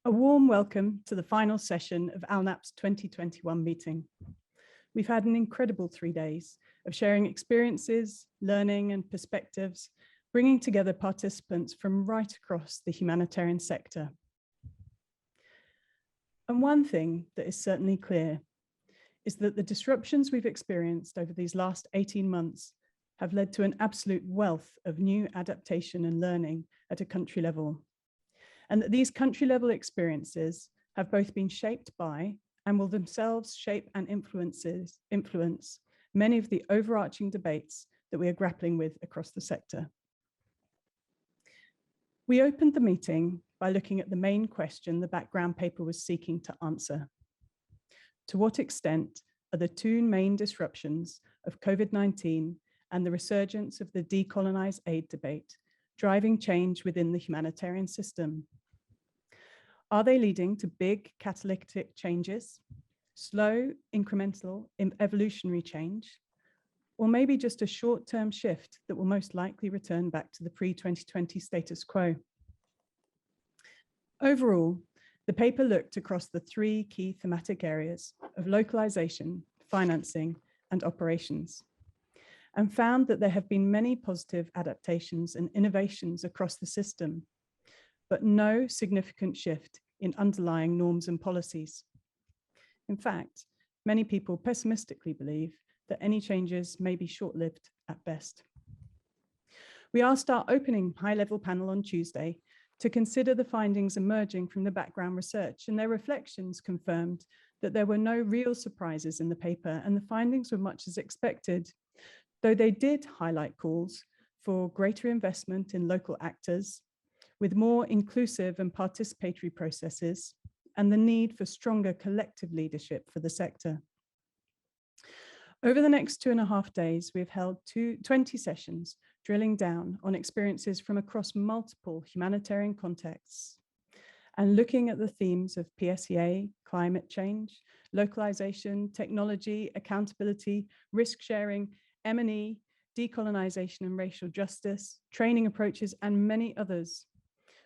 A warm welcome to the final session of ALNAP's 2021 meeting. We've had an incredible 3 days of sharing experiences, learning and perspectives, bringing together participants from right across the humanitarian sector. And one thing that is certainly clear is that the disruptions we've experienced over these last 18 months have led to an absolute wealth of new adaptation and learning at a country level. And that these country level experiences have both been shaped by and will themselves shape and influence many of the overarching debates that we are grappling with across the sector. We opened the meeting by looking at the main question the background paper was seeking to answer. To what extent are the two main disruptions of COVID-19 and the resurgence of the decolonize aid debate driving change within the humanitarian system? Are they leading to big catalytic changes, slow, incremental, evolutionary change, or maybe just a short-term shift that will most likely return back to the pre-2020 status quo? Overall, the paper looked across the three key thematic areas of localization, financing, and operations, and found that there have been many positive adaptations and innovations across the system, but no significant shift in underlying norms and policies. In fact, many people pessimistically believe that any changes may be short-lived at best. We asked our opening high-level panel on Tuesday to consider the findings emerging from the background research, and their reflections confirmed that there were no real surprises in the paper and the findings were much as expected, though they did highlight calls for greater investment in local actors, with more inclusive and participatory processes, and the need for stronger collective leadership for the sector. Over the next 2.5 days, we've held 20 sessions drilling down on experiences from across multiple humanitarian contexts and looking at the themes of PSEA, climate change, localization, technology, accountability, risk sharing, M&E, decolonization and racial justice, training approaches, and many others,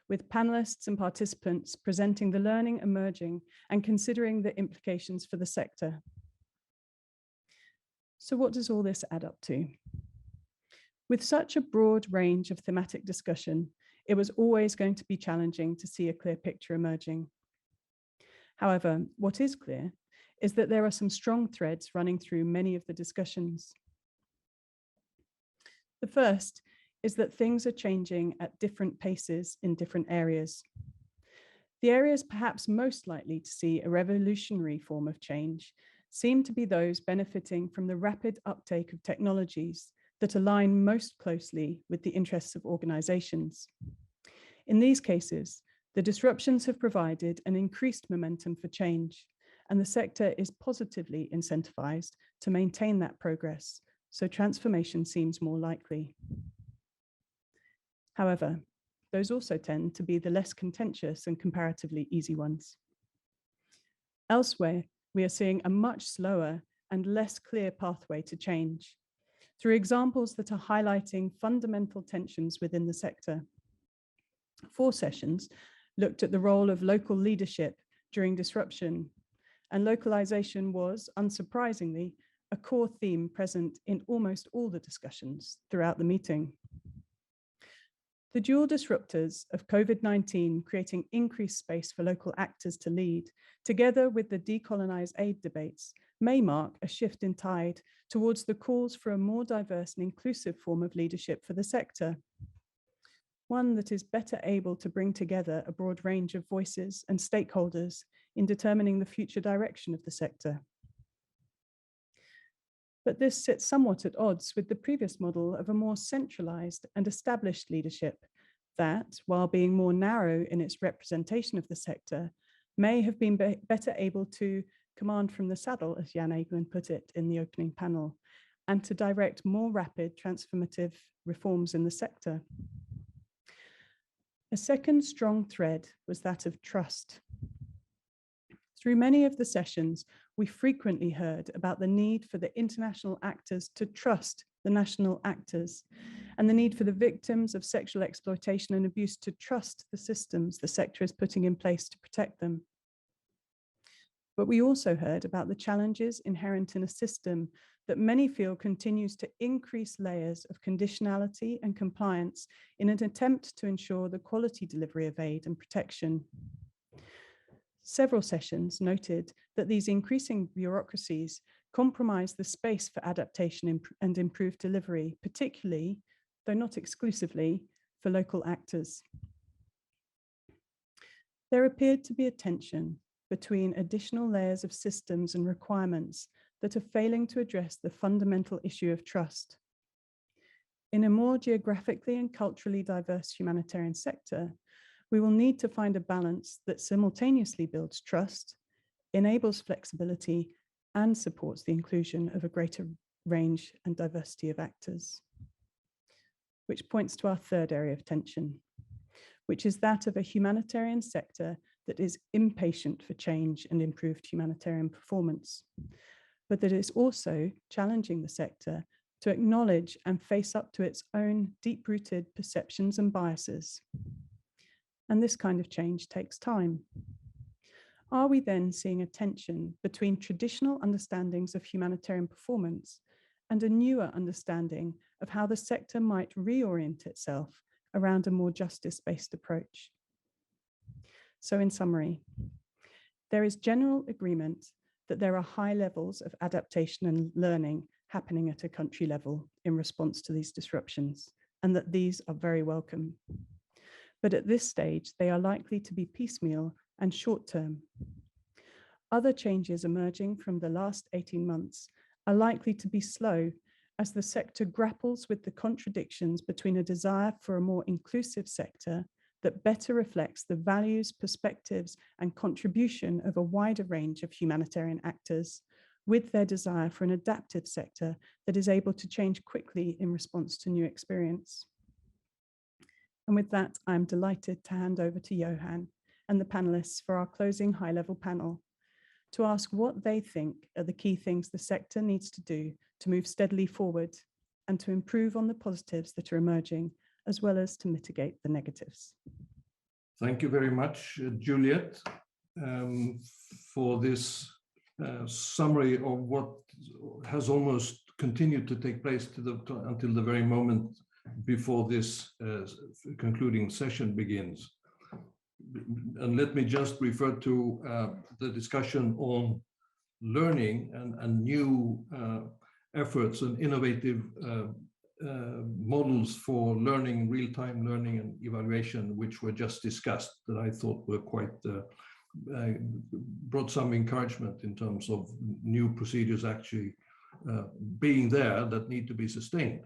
with panelists and participants presenting the learning emerging and considering the implications for the sector. So what does all this add up to? With such a broad range of thematic discussion, it was always going to be challenging to see a clear picture emerging. However, what is clear is that there are some strong threads running through many of the discussions. The first is that things are changing at different paces in different areas. The areas perhaps most likely to see a revolutionary form of change seem to be those benefiting from the rapid uptake of technologies that align most closely with the interests of organizations. In these cases, the disruptions have provided an increased momentum for change, and the sector is positively incentivized to maintain that progress, so transformation seems more likely. However, those also tend to be the less contentious and comparatively easy ones. Elsewhere, we are seeing a much slower and less clear pathway to change through examples that are highlighting fundamental tensions within the sector. 4 sessions looked at the role of local leadership during disruption, and localization was, unsurprisingly, a core theme present in almost all the discussions throughout the meeting. The dual disruptors of COVID-19 creating increased space for local actors to lead, together with the decolonize aid debates, may mark a shift in tide towards the calls for a more diverse and inclusive form of leadership for the sector. One that is better able to bring together a broad range of voices and stakeholders in determining the future direction of the sector. But this sits somewhat at odds with the previous model of a more centralized and established leadership that, while being more narrow in its representation of the sector, may have been better able to command from the saddle, as Jan Egeland put it in the opening panel, and to direct more rapid transformative reforms in the sector. A second strong thread was that of trust. Through many of the sessions, we frequently heard about the need for the international actors to trust the national actors and the need for the victims of sexual exploitation and abuse to trust the systems the sector is putting in place to protect them. But we also heard about the challenges inherent in a system that many feel continues to increase layers of conditionality and compliance in an attempt to ensure the quality delivery of aid and protection. Several sessions noted that these increasing bureaucracies compromise the space for adaptation and improved delivery, particularly, though not exclusively, for local actors. There appeared to be a tension between additional layers of systems and requirements that are failing to address the fundamental issue of trust. In a more geographically and culturally diverse humanitarian sector, we will need to find a balance that simultaneously builds trust, enables flexibility, and supports the inclusion of a greater range and diversity of actors. Which points to our third area of tension, which is that of a humanitarian sector that is impatient for change and improved humanitarian performance, but that is also challenging the sector to acknowledge and face up to its own deep-rooted perceptions and biases. And this kind of change takes time. Are we then seeing a tension between traditional understandings of humanitarian performance and a newer understanding of how the sector might reorient itself around a more justice-based approach? So in summary, there is general agreement that there are high levels of adaptation and learning happening at a country level in response to these disruptions, and that these are very welcome. But at this stage, they are likely to be piecemeal and short-term. Other changes emerging from the last 18 months are likely to be slow as the sector grapples with the contradictions between a desire for a more inclusive sector that better reflects the values, perspectives, and contribution of a wider range of humanitarian actors, with their desire for an adaptive sector that is able to change quickly in response to new experience. And with that, I'm delighted to hand over to Johan and the panelists for our closing high-level panel to ask what they think are the key things the sector needs to do to move steadily forward and to improve on the positives that are emerging, as well as to mitigate the negatives. Thank you very much, Juliet, for this summary of what has almost continued to take place until the very moment before this concluding session begins. And let me just refer to the discussion on learning and new efforts and innovative models for learning, real-time learning and evaluation, which were just discussed, that I thought were quite, brought some encouragement in terms of new procedures actually being there that need to be sustained.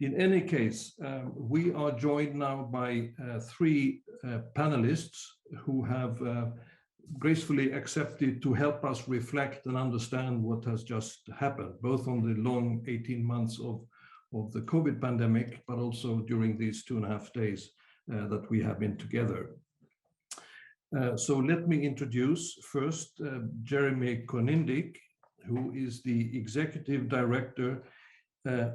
In any case, we are joined now by three panelists who have gracefully accepted to help us reflect and understand what has just happened, both on the long 18 months of the COVID pandemic, but also during these 2.5 days that we have been together. So let me introduce first Jeremy Konyndyk, who is the Executive Director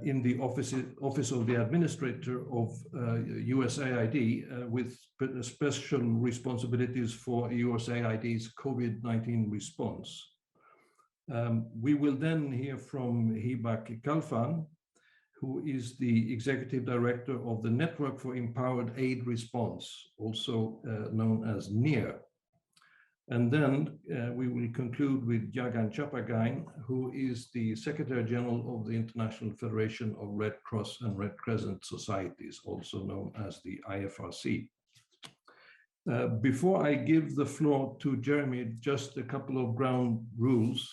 in the Office of the Administrator of USAID with special responsibilities for USAID's COVID-19 response. We will then hear from Hibak Kalfan, who is the Executive Director of the Network for Empowered Aid Response, also known as NEAR. And then we will conclude with Jagan Chapagain, who is the Secretary General of the International Federation of Red Cross and Red Crescent Societies, also known as the IFRC. Before I give the floor to Jeremy, just a couple of ground rules.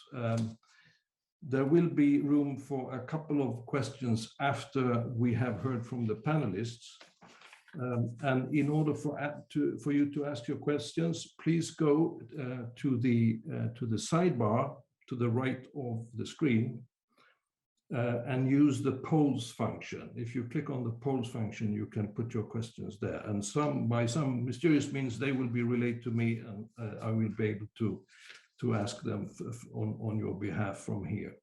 There will be room for a couple of questions after we have heard from the panelists. And in order for you to ask your questions, please go to the sidebar to the right of the screen and use the polls function. If you click on the polls function, you can put your questions there. And by some mysterious means, they will be relayed to me, and I will be able to ask them on your behalf from here.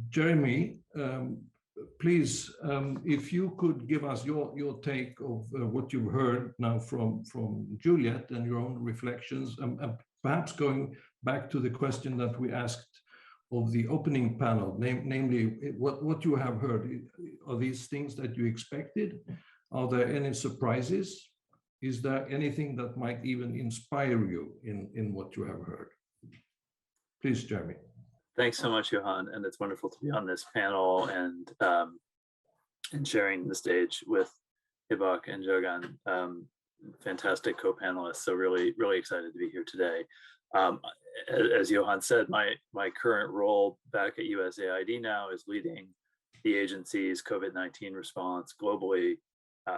Jeremy, please, if you could give us your take of what you've heard now from Juliet and your own reflections, and perhaps going back to the question that we asked of the opening panel, namely what you have heard. Are these things that you expected? Are there any surprises? Is there anything that might even inspire you in what you have heard? Please, Jeremy. Thanks so much, Johan, and it's wonderful to be on this panel and sharing the stage with Hibak and Jagan, fantastic co-panelists. So really, really excited to be here today. As Johan said, my current role back at USAID now is leading the agency's COVID-19 response globally.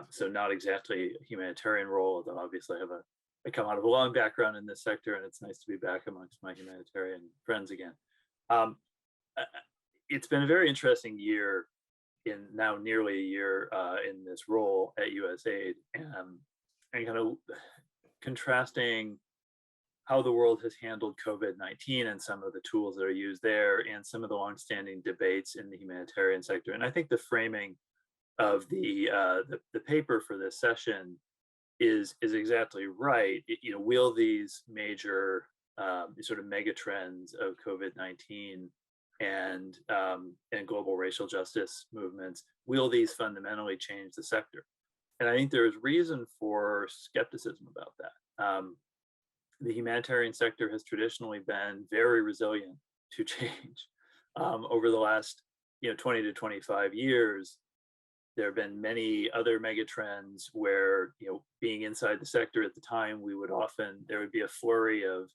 So not exactly a humanitarian role, although obviously I come out of a long background in this sector, and it's nice to be back amongst my humanitarian friends again. It's been a very interesting year, in now nearly a year in this role at USAID, and kind of contrasting how the world has handled COVID-19 and some of the tools that are used there, and some of the longstanding debates in the humanitarian sector. And I think the framing of the paper for this session is exactly right. Will these major sort of mega trends of COVID-19 and global racial justice movements, will these fundamentally change the sector? And I think there's reason for skepticism about that. The humanitarian sector has traditionally been very resilient to change. Over the last 20 to 25 years, there have been many other mega trends where, being inside the sector at the time, there would be a flurry of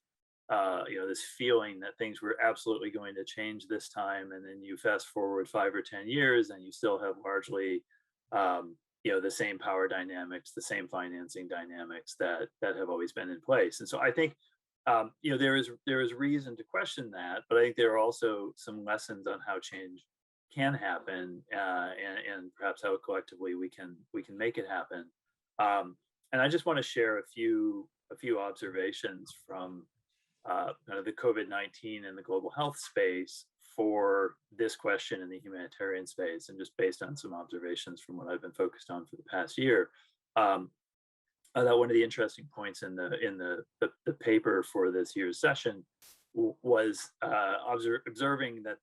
this feeling that things were absolutely going to change this time. And then you fast forward 5 or 10 years and you still have largely, the same power dynamics, the same financing dynamics that have always been in place. And so I think, there is reason to question that, but I think there are also some lessons on how change can happen, and perhaps how collectively we can make it happen. And I just want to share a few observations from kind of the COVID-19 and the global health space for this question in the humanitarian space, and just based on some observations from what I've been focused on for the past year. I thought one of the interesting points in the paper for this year's session was observing that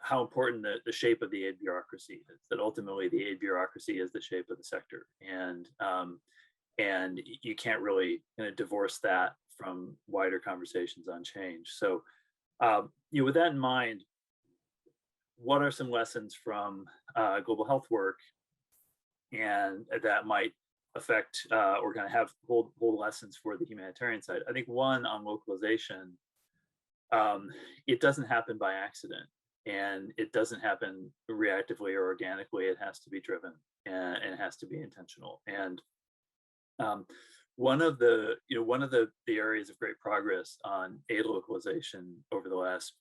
how important the shape of the aid bureaucracy is, that ultimately the aid bureaucracy is the shape of the sector. And you can't really kind of divorce that from wider conversations on change. So with that in mind, what are some lessons from global health work, and that might affect or kind of hold lessons for the humanitarian side? I think one, on localization, it doesn't happen by accident, and it doesn't happen reactively or organically. It has to be driven, and it has to be intentional. And one of the areas of great progress on aid localization over the last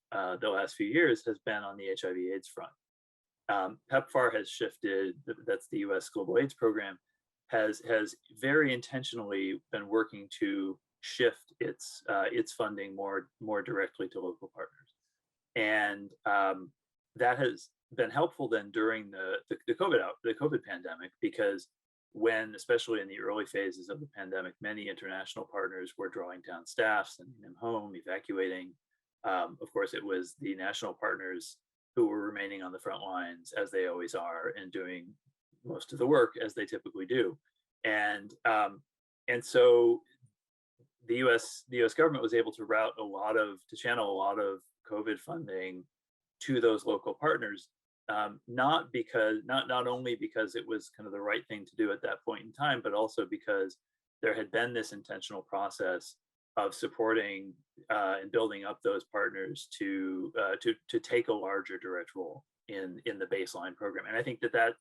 few years has been on the HIV/AIDS front. PEPFAR has shifted. That's the U.S. Global AIDS Program, has very intentionally been working to shift its funding more directly to local partners, and that has been helpful then during the COVID pandemic, because when, especially in the early phases of the pandemic, many international partners were drawing down staff, sending them home, evacuating. Of course, it was the national partners who were remaining on the front lines, as they always are, and doing most of the work as they typically do. And so the U.S. government was able to channel a lot of COVID funding to those local partners. Not only because it was kind of the right thing to do at that point in time, but also because there had been this intentional process of supporting and building up those partners to take a larger direct role in the baseline program. And I think that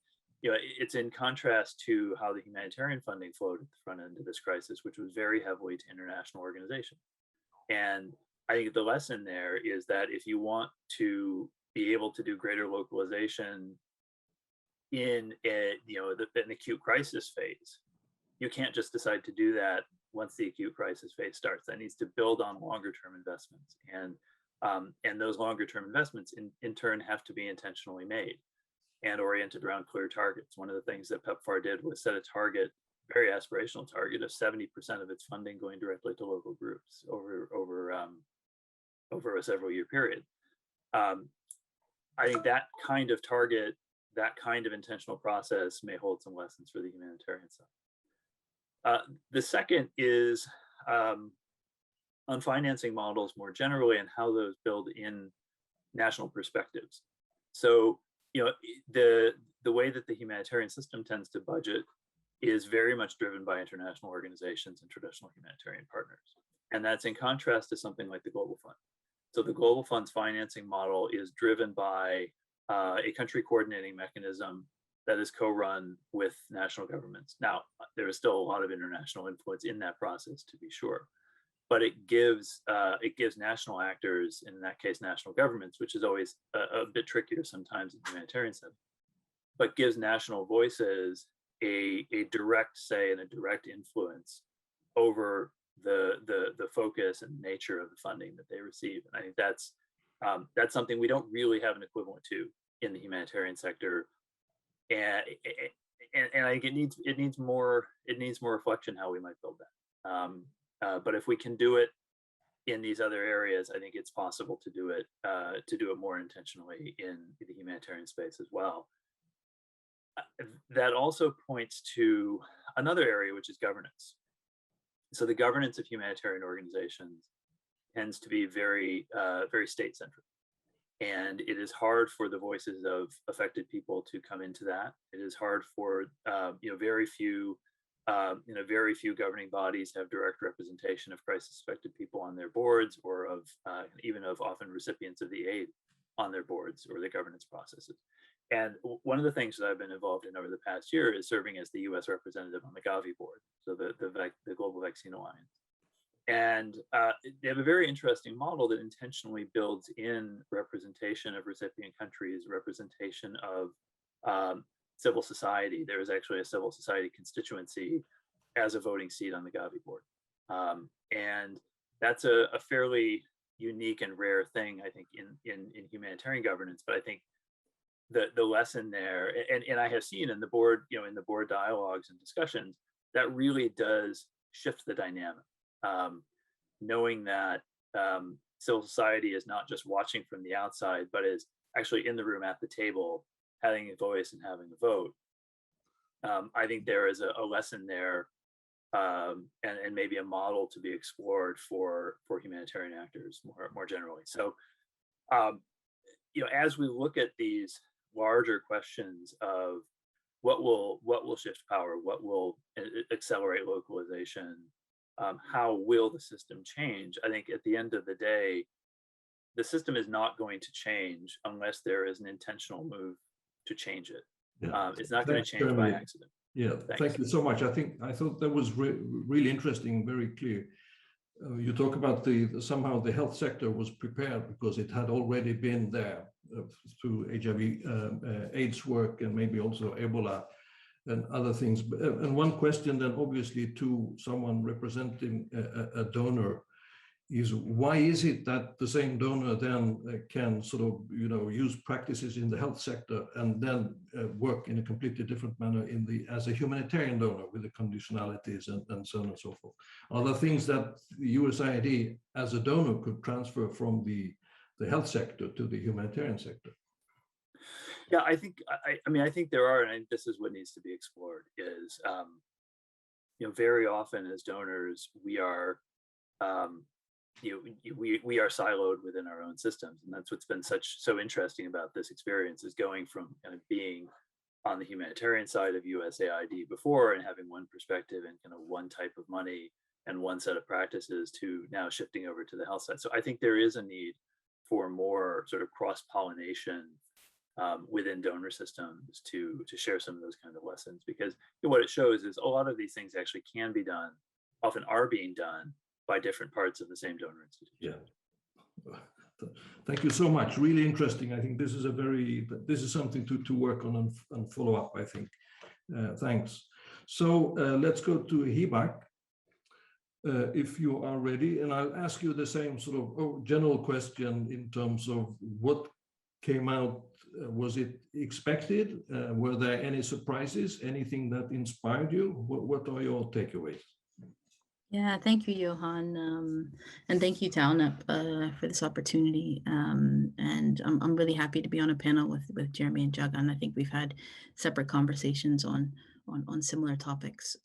it's in contrast to how the humanitarian funding flowed at the front end of this crisis, which was very heavily to international organizations. And I think the lesson there is that if you want to be able to do greater localization in an acute crisis phase, you can't just decide to do that once the acute crisis phase starts. That needs to build on longer term investments. And And those longer term investments in turn have to be intentionally made and oriented around clear targets. One of the things that PEPFAR did was set a target, very aspirational target, of 70% of its funding going directly to local groups over a several year period. I think that kind of target, that kind of intentional process may hold some lessons for the humanitarian side. The second is on financing models more generally and how those build in national perspectives. So, you know, the way that the humanitarian system tends to budget is very much driven by international organizations and traditional humanitarian partners. And that's in contrast to something like the Global Fund. So the Global Fund's financing model is driven by a country coordinating mechanism that is co-run with national governments. Now, there is still a lot of international influence in that process, to be sure, but it gives national actors, in that case, national governments, which is always a bit trickier sometimes in humanitarian setting, but gives national voices a direct say and a direct influence over the focus and nature of the funding that they receive. And I think that's something we don't really have an equivalent to in the humanitarian sector. And I think it needs more reflection how we might build that. But if we can do it in these other areas, I think it's possible to do it more intentionally in the humanitarian space as well. That also points to another area, which is governance. So the governance of humanitarian organizations tends to be very state-centric. And it is hard for the voices of affected people to come into that. It is hard for very few governing bodies have direct representation of crisis-affected people on their boards, or of even of often recipients of the aid on their boards or the governance processes. And one of the things that I've been involved in over the past year is serving as the U.S. representative on the Gavi board, so the Global Vaccine Alliance. And they have a very interesting model that intentionally builds in representation of recipient countries, representation of civil society. There is actually a civil society constituency as a voting seat on the Gavi board. And that's a fairly unique and rare thing, I think, in humanitarian governance. But I think the lesson there, and I have seen in the board, in the board dialogues and discussions, that really does shift the dynamic. Knowing that civil society is not just watching from the outside, but is actually in the room at the table, having a voice and having a vote. I think there is a lesson there, and maybe a model to be explored for humanitarian actors more generally. So, as we look at these larger questions of what will shift power, what will accelerate localization, how will the system change? I think at the end of the day, the system is not going to change unless there is an intentional move to change it. Yeah. It's not going to change by accident. Yeah, thank you so much. I thought that was really interesting, very clear. You talk about somehow the health sector was prepared because it had already been there through HIV AIDS work, and maybe also Ebola and other things. And one question then, obviously, to someone representing a donor is, why is it that the same donor then can sort of, use practices in the health sector and then work in a completely different manner as a humanitarian donor with the conditionalities and so on and so forth? Are there things that the USAID as a donor could transfer from the health sector to the humanitarian sector? Yeah, I think there are, and this is what needs to be explored, is, very often as donors, we are, we are siloed within our own systems. And that's what's been so interesting about this experience, is going from kind of being on the humanitarian side of USAID before and having one perspective and kind of one type of money and one set of practices, to now shifting over to the health side. So I think there is a need for more sort of cross-pollination within donor systems to share some of those kind of lessons, because what it shows is a lot of these things actually can be done, often are being done, by different parts of the same donor institution. Yeah. Thank you so much. Really interesting. I think this is something to work on and follow up, I think. Thanks. So let's go to Hibak. if you are ready. And I'll ask you the same sort of general question in terms of what came out. Was it expected? Were there any surprises? Anything that inspired you? What are your takeaways? Yeah, thank you, Johan, and thank you to ALNAP for this opportunity. And I'm really happy to be on a panel with Jeremy and Jagan. I think we've had separate conversations on similar topics.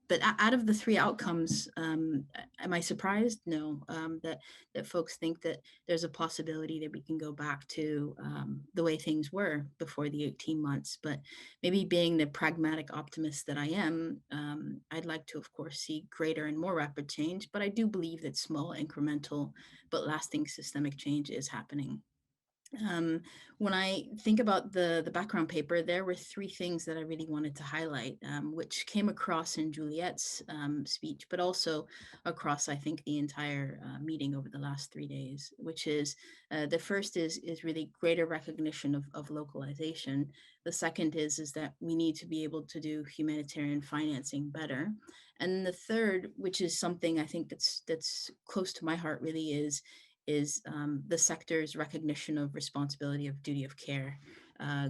But out of the three outcomes, am I surprised? No, that folks think that there's a possibility that we can go back to the way things were before the 18 months. But maybe being the pragmatic optimist that I am, I'd like to, of course, see greater and more rapid change. But I do believe that small, incremental, but lasting systemic change is happening. When I think about the background paper, there were three things that I really wanted to highlight, which came across in Juliet's speech, but also across, I think, the entire meeting over the last 3 days, which is the first is really greater recognition of localization. The second is that we need to be able to do humanitarian financing better. And the third, which is something I think that's close to my heart really is the sector's recognition of responsibility of duty of care,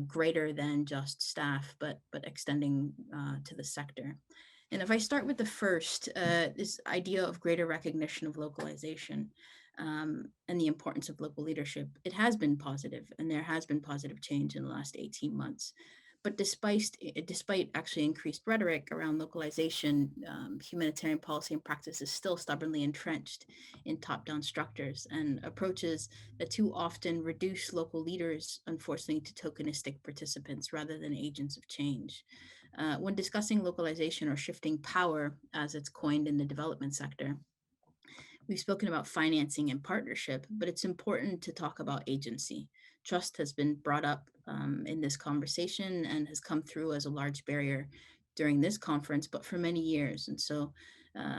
greater than just staff, but extending to the sector. And if I start with the first, this idea of greater recognition of localization and the importance of local leadership, it has been positive, and there has been positive change in the last 18 months. But despite actually increased rhetoric around localization, humanitarian policy and practice is still stubbornly entrenched in top-down structures and approaches that too often reduce local leaders, unfortunately, to tokenistic participants rather than agents of change. When discussing localization or shifting power, as it's coined in the development sector, we've spoken about financing and partnership, but it's important to talk about agency. Trust has been brought up in this conversation and has come through as a large barrier during this conference, but for many years. And so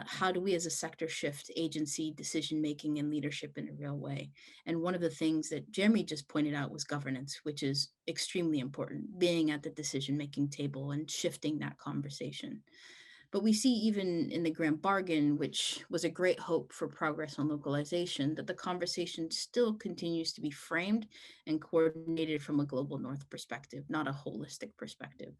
how do we as a sector shift agency, decision-making, and leadership in a real way? And one of the things that Jeremy just pointed out was governance, which is extremely important, being at the decision-making table and shifting that conversation. But we see even in the grand bargain, which was a great hope for progress on localization, that the conversation still continues to be framed and coordinated from a global north perspective, not a holistic perspective.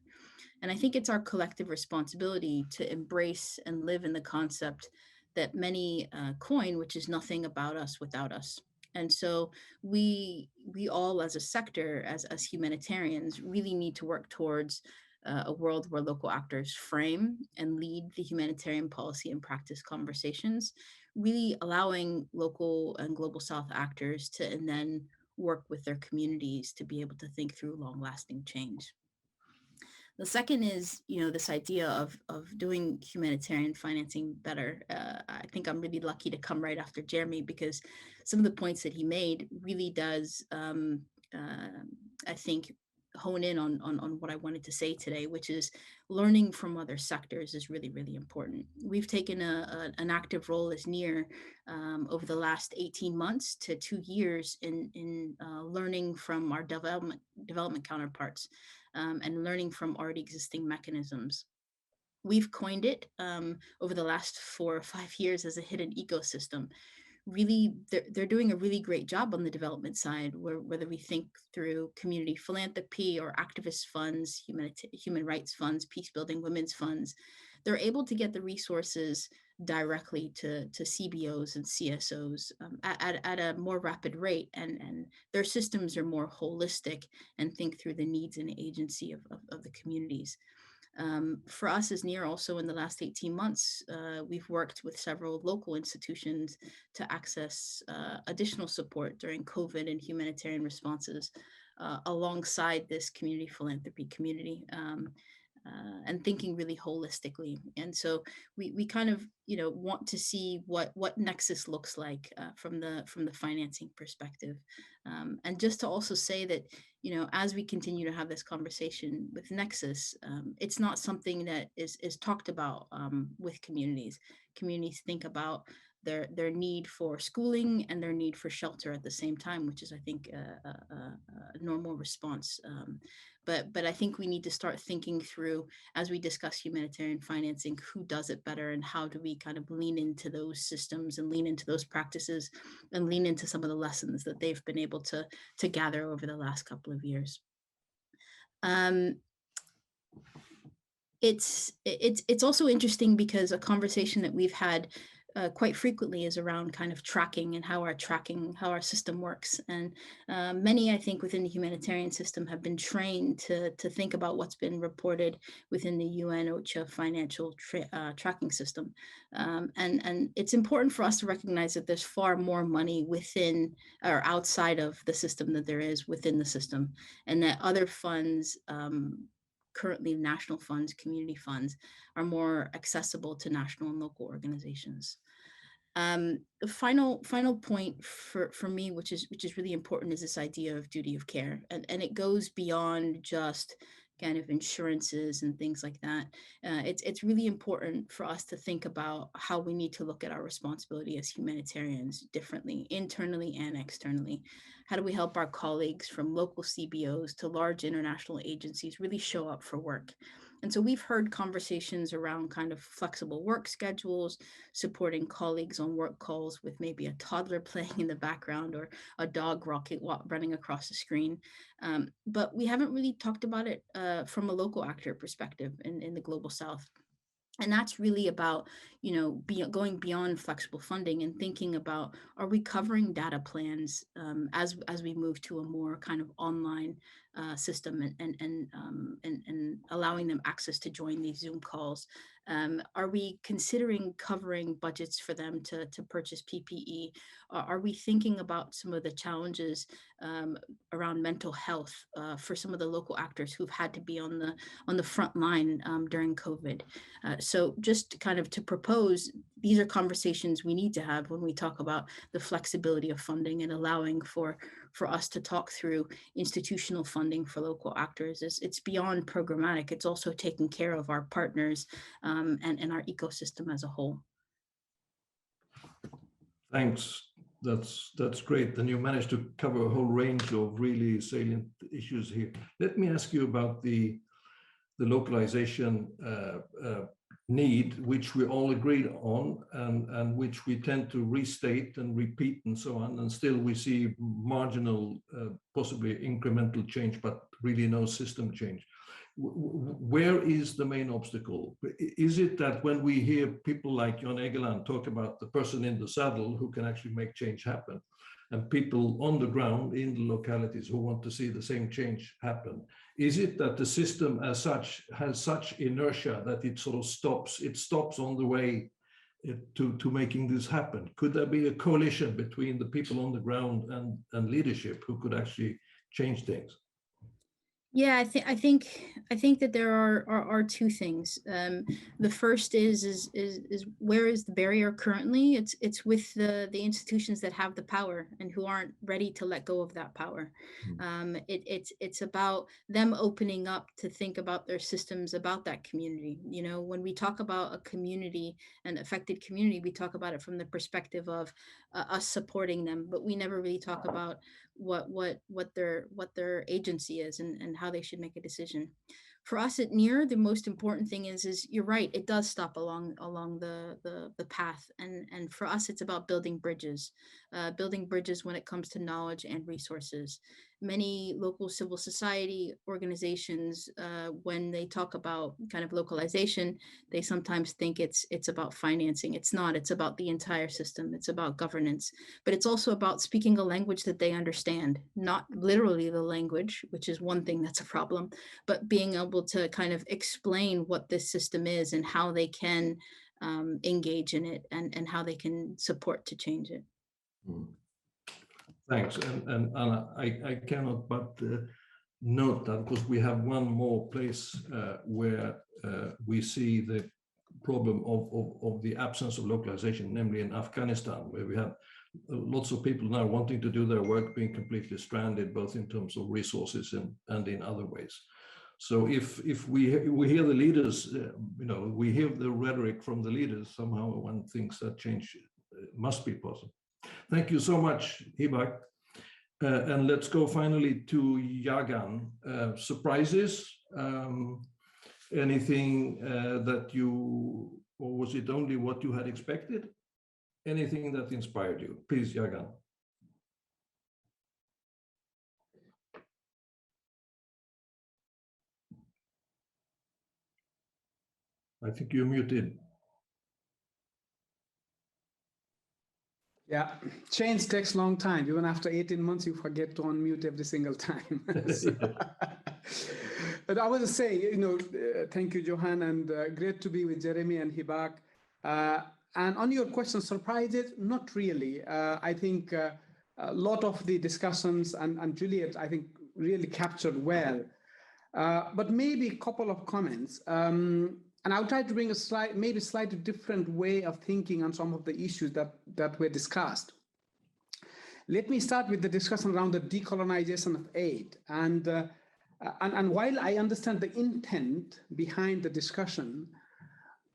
And I think it's our collective responsibility to embrace and live in the concept that many coin, which is nothing about us without us. And so we all as a sector, as humanitarians, really need to work towards a world where local actors frame and lead the humanitarian policy and practice conversations, really allowing local and global South actors to and then work with their communities to be able to think through long-lasting change. The second is, this idea of doing humanitarian financing better. I think I'm really lucky to come right after Jeremy because some of the points that he made really does, I think, hone in on what I wanted to say today, which is learning from other sectors is really, really important. We've taken an active role as NEAR over the last 18 months to 2 years in learning from our development counterparts and learning from already existing mechanisms. We've coined it over the last 4 or 5 years as a hidden ecosystem. Really, they're doing a really great job on the development side, whether we think through community philanthropy or activist funds, human rights funds, peace building, women's funds. They're able to get the resources directly to CBOs and CSOs at a more rapid rate, and their systems are more holistic and think through the needs and agency of the communities. For us as NEAR, also in the last 18 months, we've worked with several local institutions to access additional support during COVID and humanitarian responses alongside this community philanthropy community and thinking really holistically. And so we kind of, want to see what Nexus looks like from the financing perspective. And just to also say that, as we continue to have this conversation with Nexus, it's not something that is talked about with communities. Communities think about their need for schooling and their need for shelter at the same time, which is, I think, a normal response. But I think we need to start thinking through, as we discuss humanitarian financing, who does it better and how do we kind of lean into those systems and lean into those practices and lean into some of the lessons that they've been able to gather over the last couple of years. It's also interesting because a conversation that we've had quite frequently is around kind of tracking and how our system works. And many, I think, within the humanitarian system have been trained to think about what's been reported within the UN OCHA financial tracking system. And it's important for us to recognize that there's far more money within or outside of the system than there is within the system, and that other funds, currently national funds, community funds, are more accessible to national and local organizations. The final point for me, which is really important, is this idea of duty of care, and it goes beyond just kind of insurances and things like that. It's really important for us to think about how we need to look at our responsibility as humanitarians differently, internally and externally. How do we help our colleagues from local CBOs to large international agencies really show up for work? And so we've heard conversations around kind of flexible work schedules, supporting colleagues on work calls with maybe a toddler playing in the background or a dog running across the screen. But we haven't really talked about it from a local actor perspective in the Global South. And that's really about, going beyond flexible funding and thinking about, are we covering data plans as we move to a more kind of online system and allowing them access to join these Zoom calls? Are we considering covering budgets for them to purchase PPE? Are we thinking about some of the challenges around mental health for some of the local actors who've had to be on the front line during COVID? So just kind of to propose, these are conversations we need to have when we talk about the flexibility of funding and allowing for us to talk through institutional funding for local actors. It's beyond programmatic. It's also taking care of our partners and our ecosystem as a whole. Thanks. That's great. And you managed to cover a whole range of really salient issues here. Let me ask you about the localization need, which we all agreed on, and which we tend to restate and repeat and so on, and still we see marginal, possibly incremental change, but really no system change. Where is the main obstacle? Is it that when we hear people like Jan Egeland talk about the person in the saddle who can actually make change happen, and people on the ground in the localities who want to see the same change happen? Is it that the system as such has such inertia that it sort of stops on the way to making this happen? Could there be a coalition between the people on the ground and leadership who could actually change things? Yeah, I think that there are two things. The first is where is the barrier currently? It's with the institutions that have the power and who aren't ready to let go of that power. It's about them opening up to think about their systems, about that community. When we talk about a community, an affected community, we talk about it from the perspective of us supporting them, but we never really talk about what their agency is and how they should make a decision. For us at NEAR, the most important thing is you're right, it does stop along the path, and for us it's about building bridges when it comes to knowledge and resources. Many local civil society organizations, when they talk about kind of localization, they sometimes think it's about financing. It's not. It's about the entire system. It's about governance, but it's also about speaking a language that they understand, not literally the language, which is one thing that's a problem, but being able to kind of explain what this system is and how they can engage in it and how they can support to change it. Thanks. And Anna, I cannot but note that, because we have one more place where we see the problem of the absence of localization, namely in Afghanistan, where we have lots of people now wanting to do their work being completely stranded, both in terms of resources and in other ways. So if we hear the leaders, we hear the rhetoric from the leaders, somehow one thinks that change must be possible. Thank you so much, Hibak. And let's go finally to Jagan. Surprises? Anything that you, or was it only what you had expected? Anything that inspired you? Please, Jagan. I think you're muted. Yeah, change takes a long time. Even after 18 months, you forget to unmute every single time. But I was saying, thank you, Johan, and great to be with Jeremy and Hibak. And on your question, surprises? Not really. I think a lot of the discussions and Juliet, I think, really captured well. But maybe a couple of comments. And I'll try to bring maybe slightly different way of thinking on some of the issues that were discussed. Let me start with the discussion around the decolonization of aid. And while I understand the intent behind the discussion,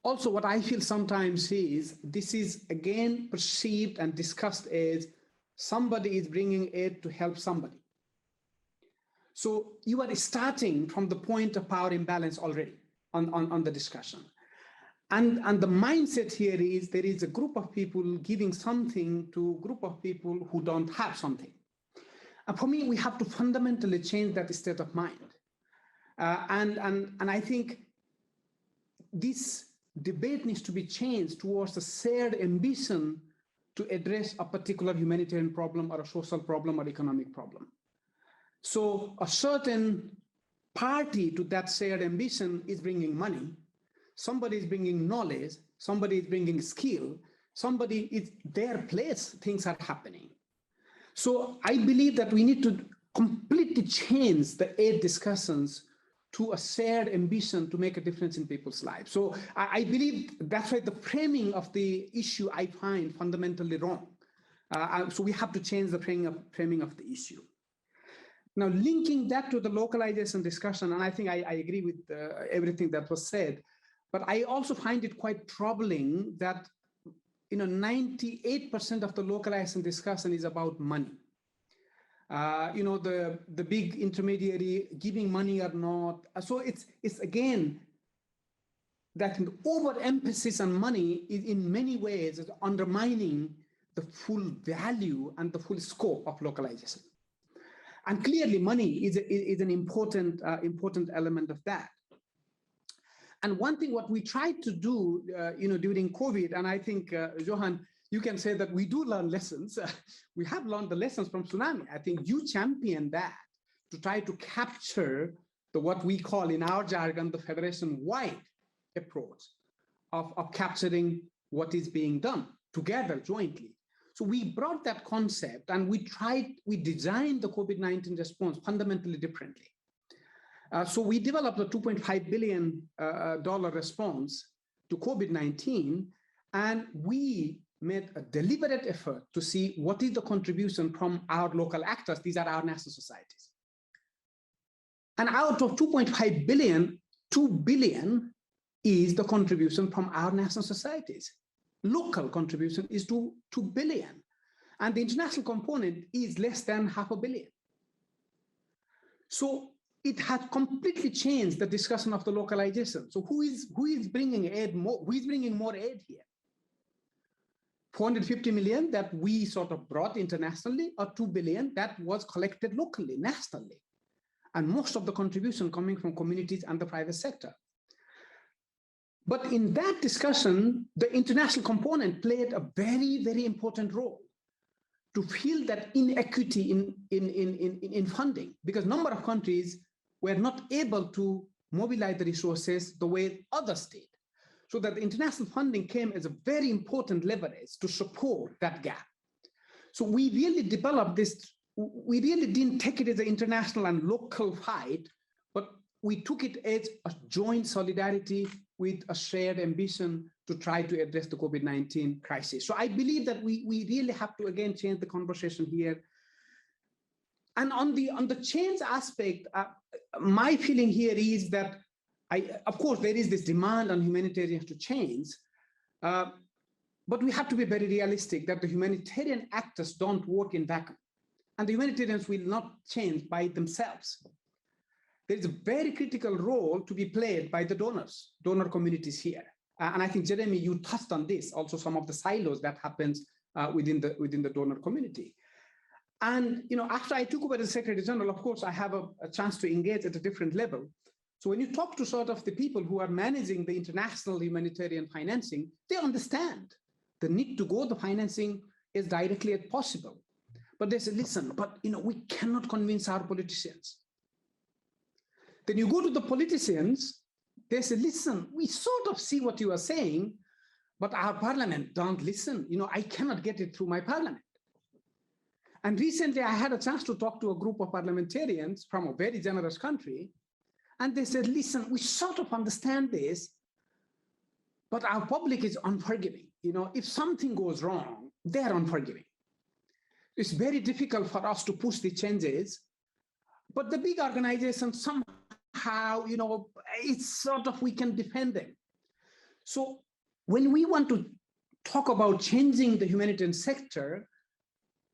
also what I feel sometimes is this is again perceived and discussed as somebody is bringing aid to help somebody. So you are starting from the point of power imbalance already on the discussion. And the mindset here is there is a group of people giving something to a group of people who don't have something. And for me, we have to fundamentally change that state of mind. And I think this debate needs to be changed towards a shared ambition to address a particular humanitarian problem or a social problem or economic problem. So a certain party to that shared ambition is bringing money, somebody is bringing knowledge, somebody is bringing skill, somebody is their place, things are happening. So I believe that we need to completely change the aid discussions to a shared ambition to make a difference in people's lives. So I believe that's why the framing of the issue I find fundamentally wrong. So we have to change the framing of the issue. Now, linking that to the localization discussion, and I think I agree with everything that was said, but I also find it quite troubling that 98% of the localization discussion is about money. The big intermediary giving money or not. So it's again that an overemphasis on money is in many ways is undermining the full value and the full scope of localization. And clearly, money is an important element of that. And one thing what we tried to do, during COVID, and I think Johan, you can say that we do learn lessons. We have learned the lessons from tsunami. I think you championed that to try to capture what we call in our jargon the federation-wide approach of capturing what is being done together jointly. So we brought that concept and we designed the COVID-19 response fundamentally differently. So we developed a $2.5 billion response to COVID-19, and we made a deliberate effort to see what is the contribution from our local actors. These are our national societies. And out of 2.5 billion, 2 billion is the contribution from our national societies. Local contribution is to 2 billion. And the international component is less than $500 million. So it had completely changed the discussion of the localization. So who is bringing aid more? Who is bringing more aid here? 450 million that we sort of brought internationally, or 2 billion that was collected locally, nationally. And most of the contribution coming from communities and the private sector. But in that discussion, the international component played a very, very important role to fill that inequity in funding, because a number of countries were not able to mobilize the resources the way others did. So that the international funding came as a very important leverage to support that gap. So we really developed this, we really didn't take it as an international and local fight, but we took it as a joint solidarity with a shared ambition to try to address the COVID-19 crisis. So I believe that we really have to, again, change the conversation here. And on the change aspect, my feeling here is that, of course, there is this demand on humanitarians to change. But we have to be very realistic that the humanitarian actors don't work in vacuum, and the humanitarians will not change by themselves. There is a very critical role to be played by the donor communities here. And I think, Jeremy, you touched on this, also some of the silos that happens within the donor community. And after I took over as Secretary General, of course, I have a chance to engage at a different level. So when you talk to sort of the people who are managing the international humanitarian financing, they understand the need to go the financing as directly as possible. But they say, listen, but we cannot convince our politicians. Then you go to the politicians, they say, listen, we sort of see what you are saying, but our parliament don't listen. I cannot get it through my parliament. And recently I had a chance to talk to a group of parliamentarians from a very generous country. And they said, listen, we sort of understand this, but our public is unforgiving. If something goes wrong, they're unforgiving. It's very difficult for us to push the changes, but the big organizations somehow, it's sort of, we can defend them. So when we want to talk about changing the humanitarian sector,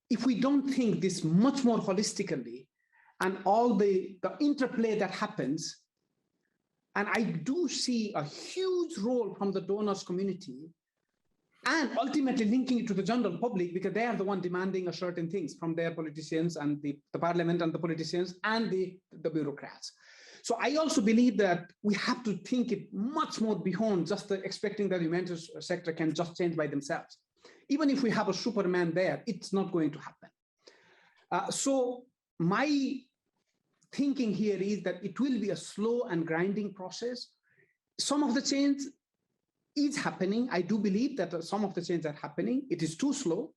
if we don't think this much more holistically and all the interplay that happens, and I do see a huge role from the donors community and ultimately linking it to the general public, because they are the one demanding certain things from their politicians and the parliament and the politicians and the bureaucrats. So I also believe that we have to think it much more beyond just expecting that the humanitarian sector can just change by themselves. Even if we have a Superman there, it's not going to happen. So my thinking here is that it will be a slow and grinding process. Some of the change is happening. I do believe that some of the changes are happening. It is too slow,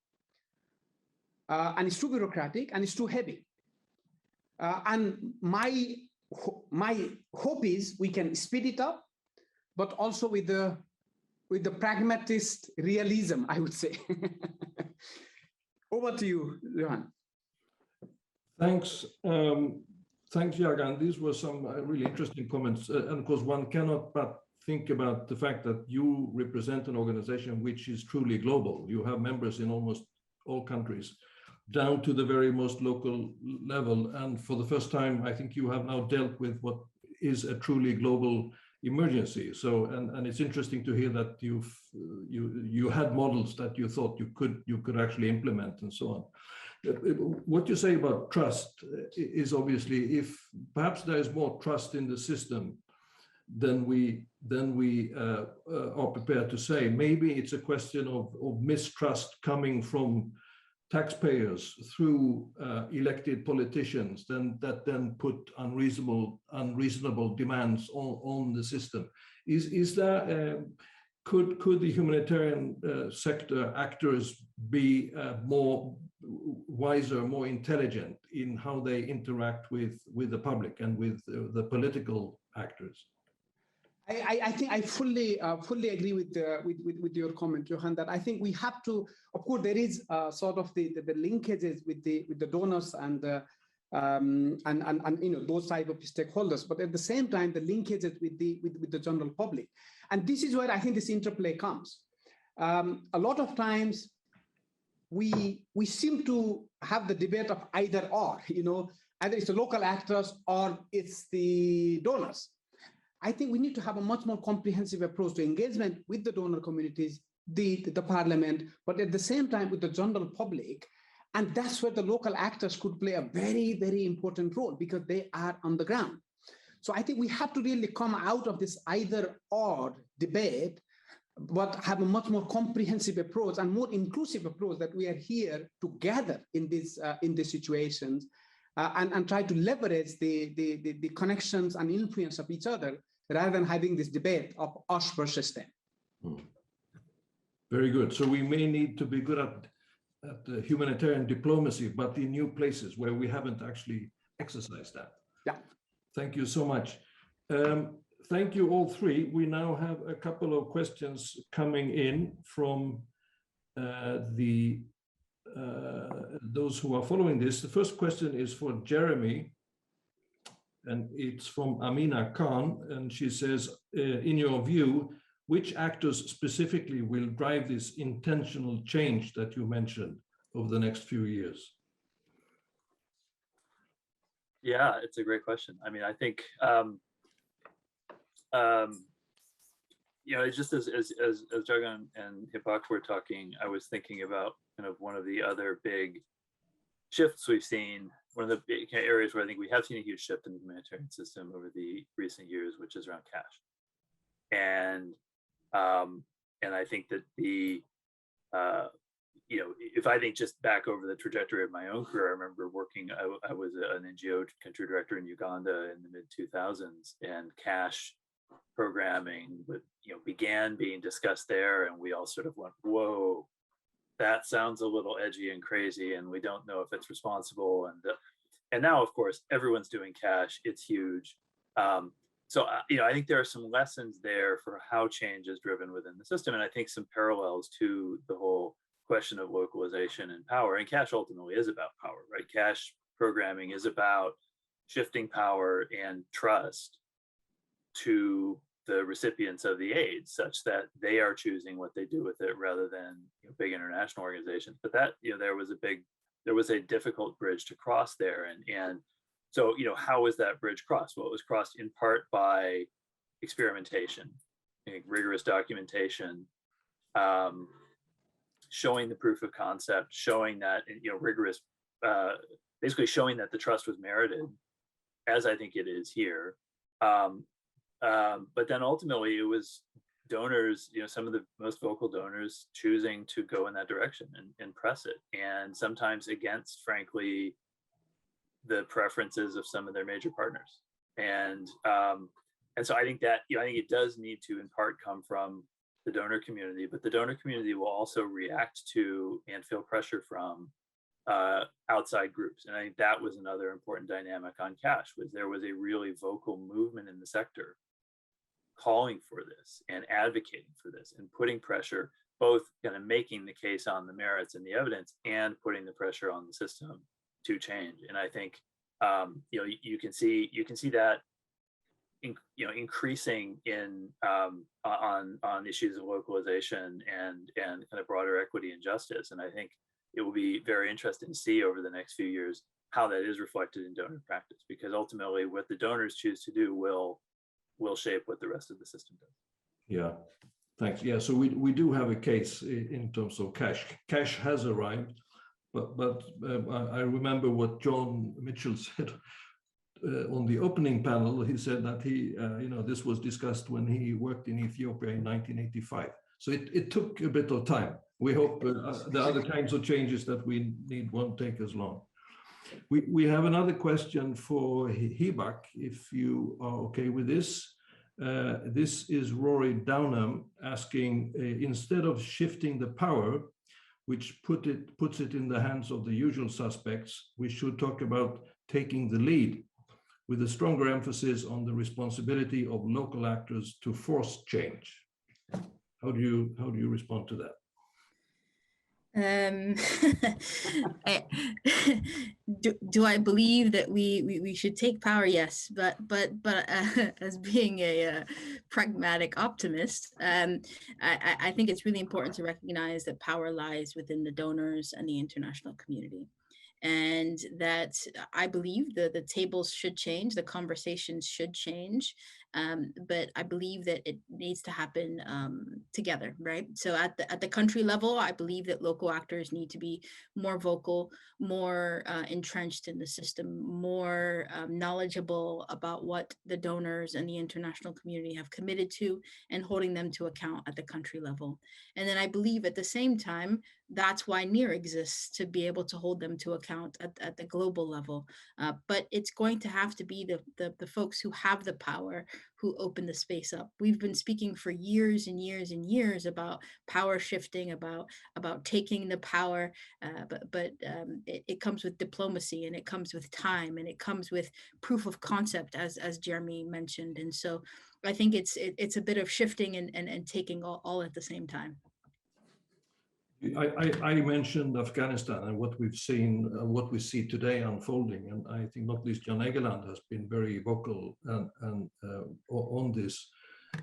and it's too bureaucratic, and it's too heavy. And my hope is we can speed it up, but also with the pragmatist realism, I would say. Over to you, Johan. Thanks. Thanks, Jagan. These were some really interesting comments. And of course, one cannot but think about the fact that you represent an organization which is truly global. You have members in almost all countries, down to the very most local level. And for the first time, I think you have now dealt with what is a truly global emergency. So, and it's interesting to hear that you had models that you thought you could actually implement and so on. What you say about trust is obviously, if perhaps there is more trust in the system than we are prepared to say, maybe it's a question of mistrust coming from taxpayers through elected politicians that then put unreasonable demands on the system. Is there could the humanitarian sector actors be more wiser, more intelligent in how they interact with the public and with the political actors? I think I fully agree with your comment, Johan, that I think we have to, of course, there is sort of the linkages with the donors and those type of stakeholders, but at the same time the linkages with the general public, and this is where I think this interplay comes. A lot of times we seem to have the debate of either or, either it's the local actors or it's the donors. I think we need to have a much more comprehensive approach to engagement with the donor communities, the parliament, but at the same time with the general public. And that's where the local actors could play a very, very important role because they are on the ground. So I think we have to really come out of this either or debate, but have a much more comprehensive approach and more inclusive approach that we are here together in these situations and try to leverage the connections and influence of each other rather than having this debate of us versus them. Very good. So we may need to be good at the humanitarian diplomacy, but in new places where we haven't actually exercised that. Yeah. Thank you so much. Thank you all three. We now have a couple of questions coming in from those who are following this. The first question is for Jeremy, and it's from Amina Khan, and she says, in your view, which actors specifically will drive this intentional change that you mentioned over the next few years? Yeah, it's a great question. I mean, I think, just as Jagan and Hibak were talking, I was thinking about kind of one of the other big shifts we've seen, one of the big areas where I think we have seen a huge shift in the humanitarian system over the recent years, which is around cash. And I think that if I think just back over the trajectory of my own career, I remember working, I was an NGO country director in Uganda in the mid-2000s, and cash programming began being discussed there, and we all sort of went, whoa, that sounds a little edgy and crazy, and we don't know if it's responsible. And now, of course, everyone's doing cash. It's huge. So I think there are some lessons there for how change is driven within the system, and I think some parallels to the whole question of localization and power. And cash ultimately is about power, right? Cash programming is about shifting power and trust to the recipients of the aid, such that they are choosing what they do with it rather than big international organizations. But that there was a difficult bridge to cross there, and so how was that bridge crossed? Well, it was crossed in part by experimentation, rigorous documentation, showing the proof of concept, showing that rigorous, basically showing that the trust was merited, as I think it is here. But then ultimately it was donors, some of the most vocal donors choosing to go in that direction and press it, and sometimes against, frankly, the preferences of some of their major partners. And so I think that I think it does need to in part come from the donor community, but the donor community will also react to and feel pressure from outside groups. And I think that was another important dynamic on cash, was there was a really vocal movement in the sector calling for this and advocating for this and putting pressure, both kind of making the case on the merits and the evidence and putting the pressure on the system to change. And I think you can see that increasing in on issues of localization and kind of broader equity and justice. And I think it will be very interesting to see over the next few years how that is reflected in donor practice, because ultimately what the donors choose to do will shape what the rest of the system does. Yeah, thanks. Yeah, so we do have a case in terms of cash. Cash has arrived, but I remember what John Mitchell said on the opening panel. He said that this was discussed when he worked in Ethiopia in 1985. So it took a bit of time. We hope the other kinds of changes that we need won't take as long. We have another question for Hibak, if you are okay with this. This is Rory Downham asking, instead of shifting the power, which puts it in the hands of the usual suspects, we should talk about taking the lead, with a stronger emphasis on the responsibility of local actors to force change. How do you respond to that? Do I believe that we should take power? Yes, but as being a pragmatic optimist, I think it's really important to recognize that power lies within the donors and the international community. And that I believe the tables should change, the conversations should change, but I believe that it needs to happen together, right? So at the country level, I believe that local actors need to be more vocal, more entrenched in the system, more knowledgeable about what the donors and the international community have committed to, and holding them to account at the country level. And then I believe at the same time, that's why NEAR exists, to be able to hold them to account at the global level. But it's going to have to be the folks who have the power who open the space up. We've been speaking for years and years and years about power shifting, about taking the power, but it comes with diplomacy, and it comes with time, and it comes with proof of concept, as Jeremy mentioned. And so I think it's a bit of shifting and taking all at the same time. I mentioned Afghanistan and what we've seen, what we see today unfolding, and I think not least Jan Egeland has been very vocal and on this.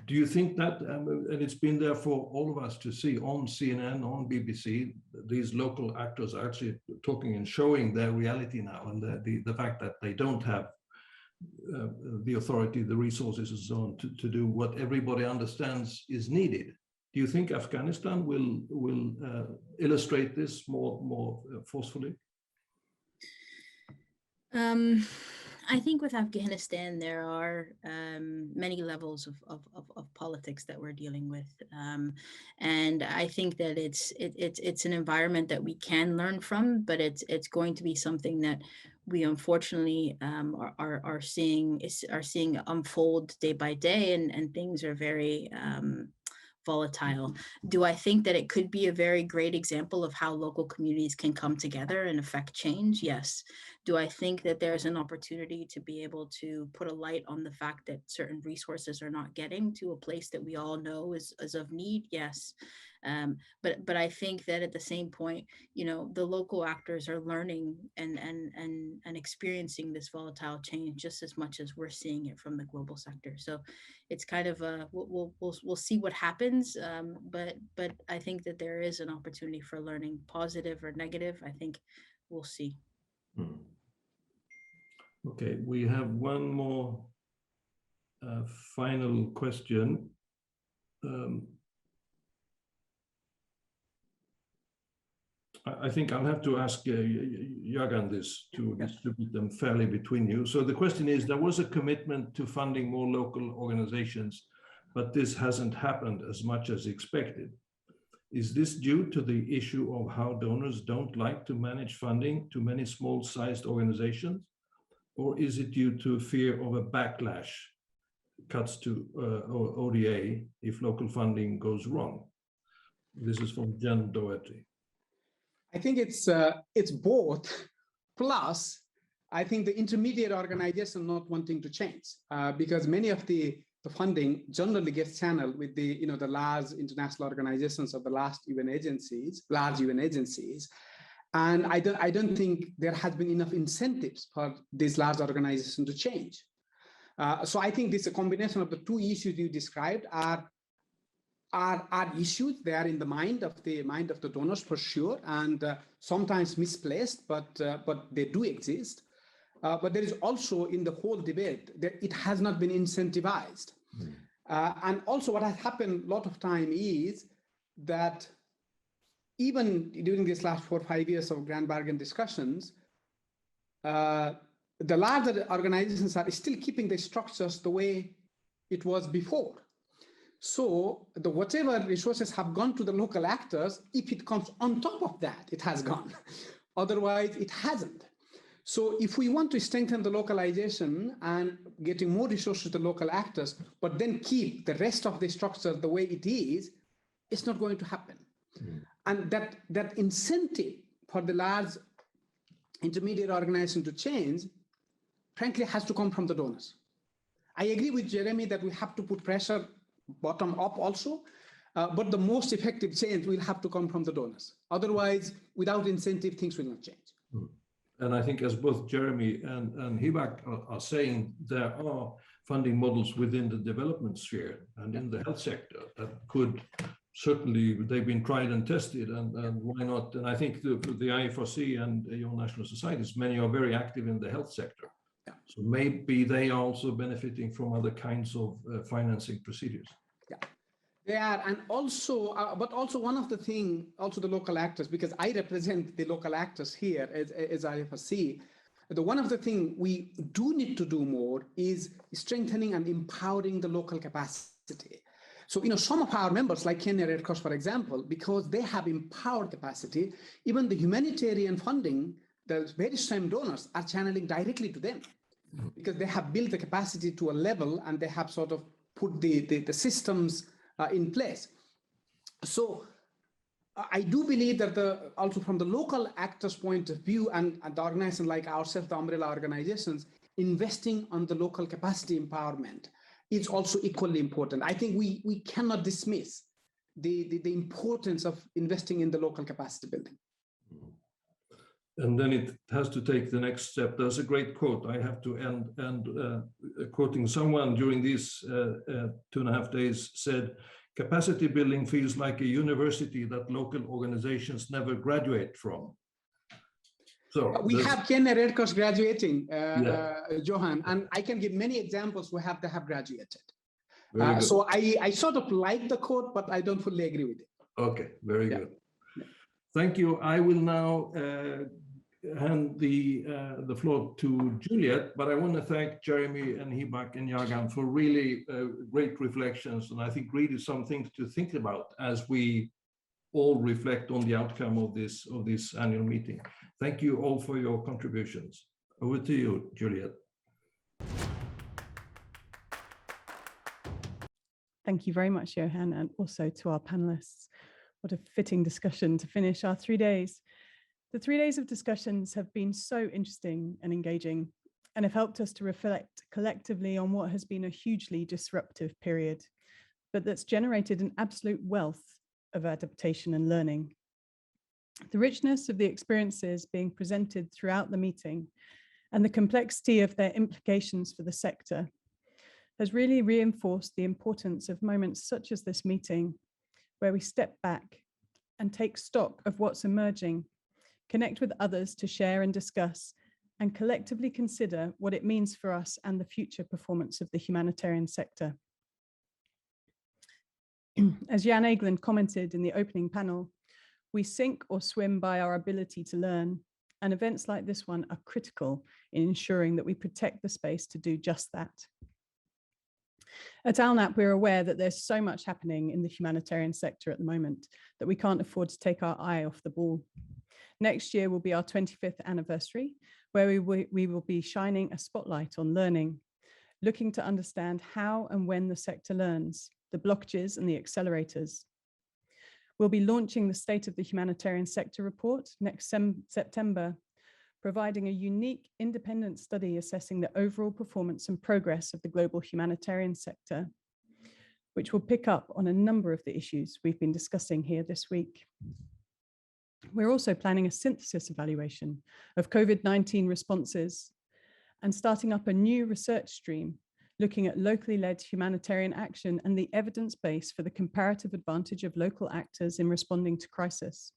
Do you think that, and it's been there for all of us to see on CNN, on BBC, these local actors are actually talking and showing their reality now, and the fact that they don't have the authority, the resources and so on to do what everybody understands is needed. Do you think Afghanistan will illustrate this more forcefully? I think with Afghanistan, there are many levels of politics that we're dealing with. And I think that it's an environment that we can learn from, but it's going to be something that we unfortunately are seeing unfold day by day, and things are very volatile. Do I think that it could be a very great example of how local communities can come together and affect change? Yes. Do I think that there's an opportunity to be able to put a light on the fact that certain resources are not getting to a place that we all know is of need? Yes. But I think that at the same point, you know, the local actors are learning and experiencing this volatile change just as much as we're seeing it from the global sector. So it's kind of we'll see what happens. But I think that there is an opportunity for learning, positive or negative. I think we'll see. Okay, we have one more final question. I think I'll have to ask Jagan this to distribute them fairly between you. So the question is, there was a commitment to funding more local organizations, but this hasn't happened as much as expected. Is this due to the issue of how donors don't like to manage funding to many small-sized organizations? Or is it due to fear of a backlash, cuts to ODA, if local funding goes wrong? This is from Jen Doherty. I think it's both. Plus, I think the intermediate organization not wanting to change because many of the funding generally gets channeled with the large international organizations of the large UN agencies. And I don't think there has been enough incentives for these large organizations to change. So I think this a combination of the two issues you described are issues. They are in the mind of the donors for sure, and sometimes misplaced, but they do exist. But there is also in the whole debate that it has not been incentivized. And also what has happened a lot of time is that even during these last 4 or 5 years of grand bargain discussions, the larger organizations are still keeping the structures the way it was before. So whatever resources have gone to the local actors, if it comes on top of that, it has gone. Otherwise, it hasn't. So if we want to strengthen the localization and getting more resources to local actors, but then keep the rest of the structure the way it is, it's not going to happen. And that incentive for the large intermediate organization to change, frankly, has to come from the donors. I agree with Jeremy that we have to put pressure bottom up also, but the most effective change will have to come from the donors. Otherwise, without incentive, things will not change. And I think as both Jeremy and Hibak are saying, there are funding models within the development sphere and in the health sector that could certainly, they've been tried and tested, and why not? And I think the IFRC and your national societies, many are very active in the health sector. Yeah. So maybe they are also benefiting from other kinds of financing procedures. Yeah, they are. And also, but also one of the things, also the local actors, because I represent the local actors here as IFRC, one of the things we do need to do more is strengthening and empowering the local capacity. So, some of our members, like Kenya Red Cross, for example, because they have empowered capacity, even the humanitarian funding, the very same donors are channeling directly to them because they have built the capacity to a level and they have sort of put the systems in place. So I do believe that also from the local actors' point of view and the organizations like ourselves, the umbrella organizations, investing on the local capacity empowerment is also equally important. I think we cannot dismiss the importance of investing in the local capacity building. and then it has to take the next step. There's a great quote. I have to end quoting someone during these 2.5 days said, "Capacity building feels like a university that local organizations never graduate from." So we have Kenya Red Cross graduating, Yeah. Johan, and I can give many examples who have graduated. Very good. So I sort of like the quote, but I don't fully agree with it. Okay, very Yeah. good. Thank you. I will now hand the floor to Juliet, but I want to thank Jeremy and Hibak and Jagan for really great reflections, and I think really some things to think about as we all reflect on the outcome of this annual meeting. Thank you all for your contributions. Over to you, Juliet. Thank you very much, Johan, and also to our panelists. What a fitting discussion to finish our 3 days. The 3 days of discussions have been so interesting and engaging and have helped us to reflect collectively on what has been a hugely disruptive period, but that's generated an absolute wealth of adaptation and learning. The richness of the experiences being presented throughout the meeting and the complexity of their implications for the sector has really reinforced the importance of moments such as this meeting, where we step back and take stock of what's emerging, connect with others to share and discuss, and collectively consider what it means for us and the future performance of the humanitarian sector. As Jan Egeland commented in the opening panel, we sink or swim by our ability to learn, and events like this one are critical in ensuring that we protect the space to do just that. At ALNAP, we're aware that there's so much happening in the humanitarian sector at the moment that we can't afford to take our eye off the ball. Next year will be our 25th anniversary, where we will be shining a spotlight on learning, looking to understand how and when the sector learns, the blockages and the accelerators. We'll be launching the State of the Humanitarian Sector report next September, providing a unique independent study assessing the overall performance and progress of the global humanitarian sector, which will pick up on a number of the issues we've been discussing here this week. We're also planning a synthesis evaluation of COVID-19 responses and starting up a new research stream looking at locally led humanitarian action and the evidence base for the comparative advantage of local actors in responding to crisis.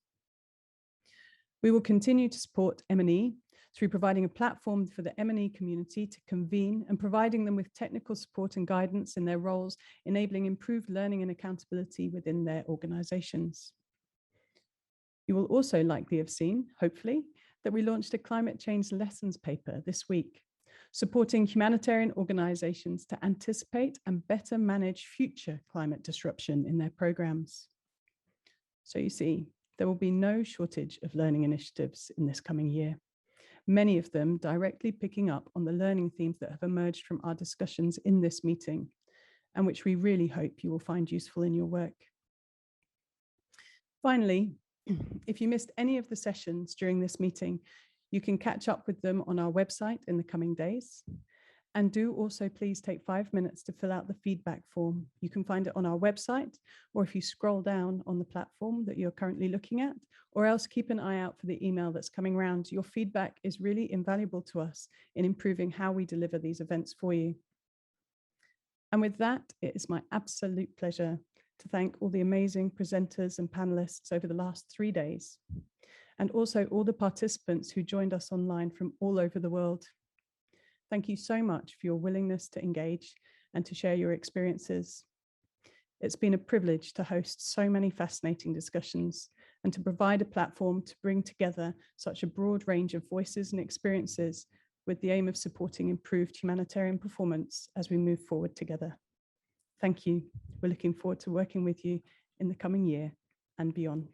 We will continue to support M&E through providing a platform for the M&E community to convene and providing them with technical support and guidance in their roles, enabling improved learning and accountability within their organizations. You will also likely have seen, hopefully, that we launched a climate change lessons paper this week, supporting humanitarian organizations to anticipate and better manage future climate disruption in their programs. So you see, there will be no shortage of learning initiatives in this coming year, many of them directly picking up on the learning themes that have emerged from our discussions in this meeting, and which we really hope you will find useful in your work. Finally, if you missed any of the sessions during this meeting, you can catch up with them on our website in the coming days. And do also please take 5 minutes to fill out the feedback form. You can find it on our website, or if you scroll down on the platform that you're currently looking at, or else keep an eye out for the email that's coming around. Your feedback is really invaluable to us in improving how we deliver these events for you. And with that, it is my absolute pleasure to thank all the amazing presenters and panelists over the last 3 days, and also all the participants who joined us online from all over the world. Thank you so much for your willingness to engage and to share your experiences. It's been a privilege to host so many fascinating discussions and to provide a platform to bring together such a broad range of voices and experiences with the aim of supporting improved humanitarian performance as we move forward together. Thank you. We're looking forward to working with you in the coming year and beyond.